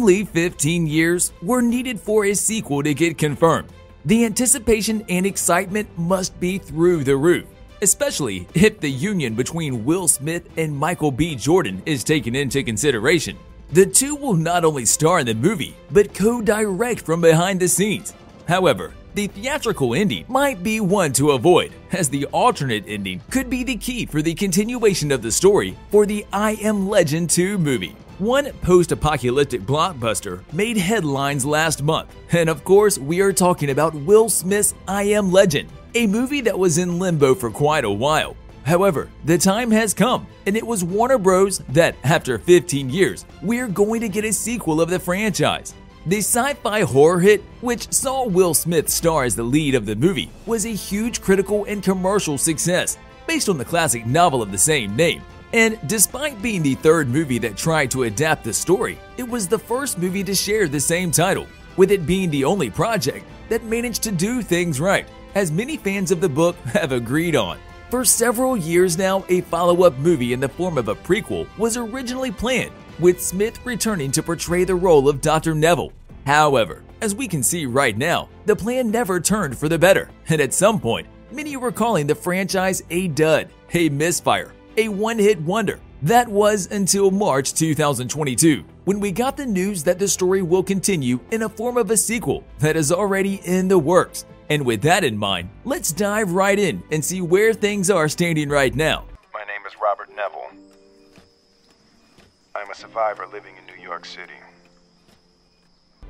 Only 15 years were needed for a sequel to get confirmed. The anticipation and excitement must be through the roof, especially if the union between Will Smith and Michael B. Jordan is taken into consideration. The two will not only star in the movie, but co-direct from behind the scenes. However, the theatrical ending might be one to avoid, as the alternate ending could be the key for the continuation of the story for the I Am Legend 2 movie. One post-apocalyptic blockbuster made headlines last month, and of course we are talking about Will Smith's I Am Legend, a movie that was in limbo for quite a while. However, the time has come, and it was Warner Bros. That, after 15 years, we're going to get a sequel of the franchise. The sci-fi horror hit, which saw Will Smith star as the lead of the movie, was a huge critical and commercial success, based on the classic novel of the same name. And despite being the third movie that tried to adapt the story, it was the first movie to share the same title, with it being the only project that managed to do things right, as many fans of the book have agreed on. For several years now, a follow-up movie in the form of a prequel was originally planned, with Smith returning to portray the role of Dr. Neville. However, as we can see right now, the plan never turned for the better, and at some point, many were calling the franchise a dud, a misfire, a one-hit wonder. That was until March 2022, when we got the news that the story will continue in a form of a sequel that is already in the works. And with that in mind, let's dive right in and see where things are standing right now. My name is Robert Neville. I'm a survivor living in New York City.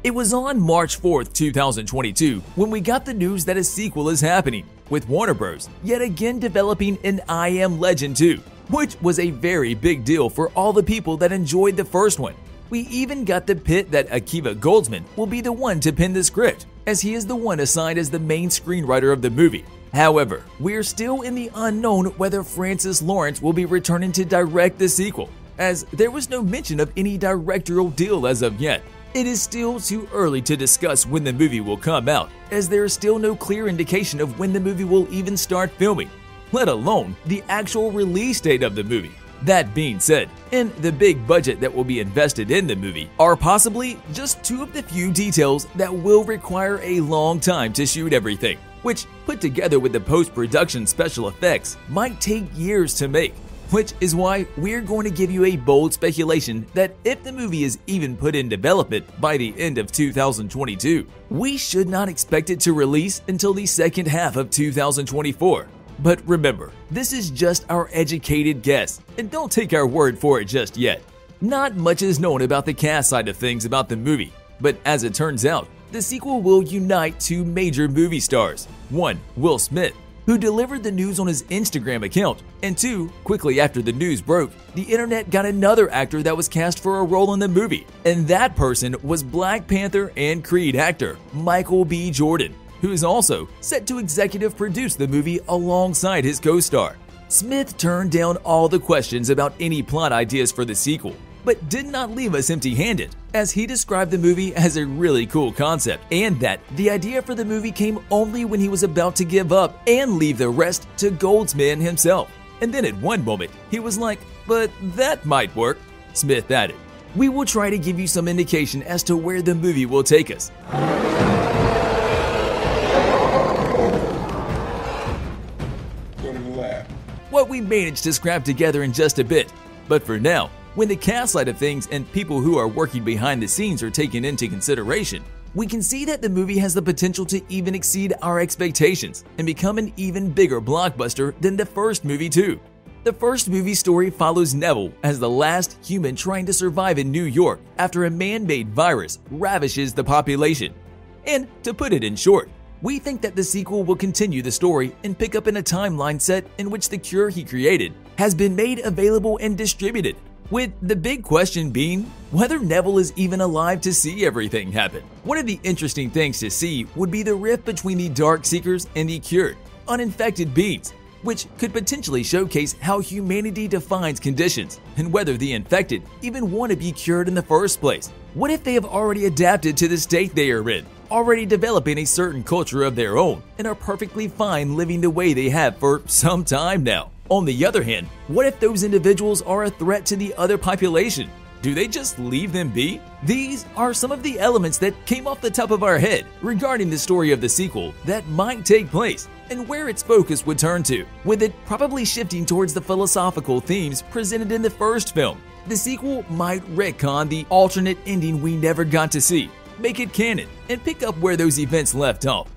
It was on March 4th, 2022, when we got the news that a sequel is happening, with Warner Bros. Yet again developing an I Am Legend 2, which was a very big deal for all the people that enjoyed the first one. We even got the pit that Akiva Goldsman will be the one to pen the script, as he is the one assigned as the main screenwriter of the movie. However, we're still in the unknown whether Francis Lawrence will be returning to direct the sequel, as there was no mention of any directorial deal as of yet. It is still too early to discuss when the movie will come out, as there is still no clear indication of when the movie will even start filming, let alone the actual release date of the movie. That being said, and the big budget that will be invested in the movie are possibly just two of the few details that will require a long time to shoot everything, which, put together with the post-production special effects, might take years to make. Which is why we're going to give you a bold speculation that if the movie is even put in development by the end of 2022, we should not expect it to release until the second half of 2024. But remember, this is just our educated guess, and don't take our word for it just yet. Not much is known about the cast side of things about the movie, but as it turns out, the sequel will unite two major movie stars. One, Will Smith, who delivered the news on his Instagram account, and two, quickly after the news broke, the internet got another actor that was cast for a role in the movie, and that person was Black Panther and Creed actor Michael B. Jordan, who is also set to executive produce the movie alongside his co-star. Smith turned down all the questions about any plot ideas for the sequel, but did not leave us empty-handed, as he described the movie as a really cool concept, and that the idea for the movie came only when he was about to give up and leave the rest to Goldsman himself. And then at one moment, he was like, "But that might work," Smith added. We will try to give you some indication as to where the movie will take us. What we managed to scrap together in just a bit. But for now, when the cast side of things and people who are working behind the scenes are taken into consideration, we can see that the movie has the potential to even exceed our expectations and become an even bigger blockbuster than the first movie too. The first movie story follows Neville as the last human trying to survive in New York after a man-made virus ravishes the population. And to put it in short, we think that the sequel will continue the story and pick up in a timeline set in which the cure he created has been made available and distributed, with the big question being whether Neville is even alive to see everything happen. One of the interesting things to see would be the rift between the Darkseekers and the cured, uninfected beings, which could potentially showcase how humanity defines conditions and whether the infected even want to be cured in the first place. What if they have already adapted to the state they are in, already developing a certain culture of their own, and are perfectly fine living the way they have for some time now? On the other hand, what if those individuals are a threat to the other population? Do they just leave them be? These are some of the elements that came off the top of our head regarding the story of the sequel that might take place and where its focus would turn to, with it probably shifting towards the philosophical themes presented in the first film. The sequel might retcon the alternate ending we never got to see, make it canon, and pick up where those events left off.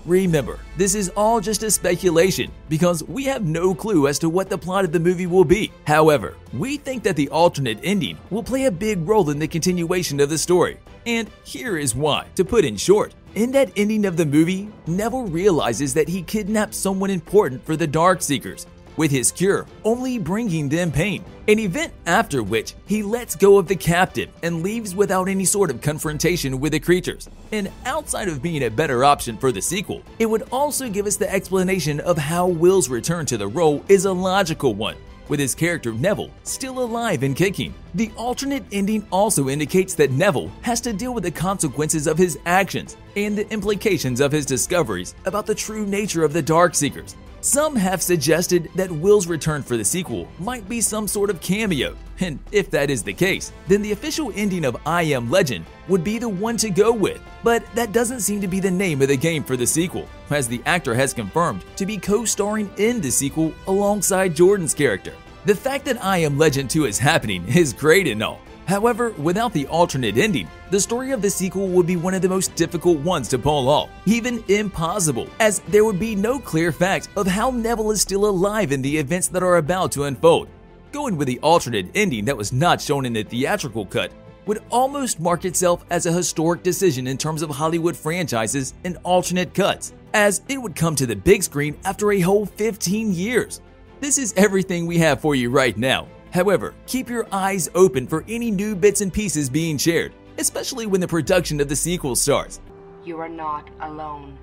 Remember, this is all just a speculation because we have no clue as to what the plot of the movie will be. However, we think that the alternate ending will play a big role in the continuation of the story. And here is why. To put in short, in that ending of the movie, Neville realizes that he kidnapped someone important for the Darkseekers, with his cure only bringing them pain, an event after which he lets go of the captive and leaves without any sort of confrontation with the creatures. And outside of being a better option for the sequel, it would also give us the explanation of how Will's return to the role is a logical one, with his character Neville still alive and kicking. The alternate ending also indicates that Neville has to deal with the consequences of his actions and the implications of his discoveries about the true nature of the Darkseekers. Some have suggested that Will's return for the sequel might be some sort of cameo, and if that is the case, then the official ending of I Am Legend would be the one to go with. But that doesn't seem to be the name of the game for the sequel, as the actor has confirmed to be co-starring in the sequel alongside Jordan's character. The fact that I Am Legend 2 is happening is great and all. However, without the alternate ending, the story of the sequel would be one of the most difficult ones to pull off, even impossible, as there would be no clear fact of how Neville is still alive in the events that are about to unfold. Going with the alternate ending that was not shown in the theatrical cut would almost mark itself as a historic decision in terms of Hollywood franchises and alternate cuts, as it would come to the big screen after a whole 15 years. This is everything we have for you right now. However, keep your eyes open for any new bits and pieces being shared, especially when the production of the sequel starts. You are not alone.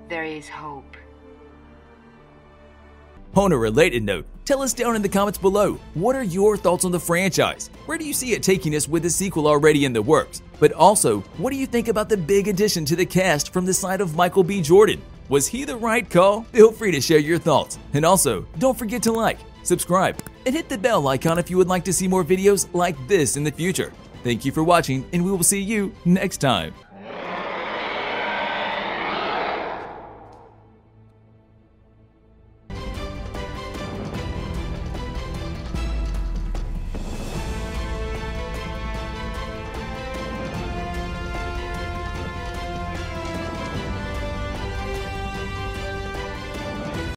There is hope. On a related note, tell us down in the comments below, what are your thoughts on the franchise? Where do you see it taking us with the sequel already in the works? But also, what do you think about the big addition to the cast from the side of Michael B. Jordan? Was he the right call? Feel free to share your thoughts. And also, don't forget to like, subscribe, and hit the bell icon if you would like to see more videos like this in the future. Thank you for watching, and we will see you next time.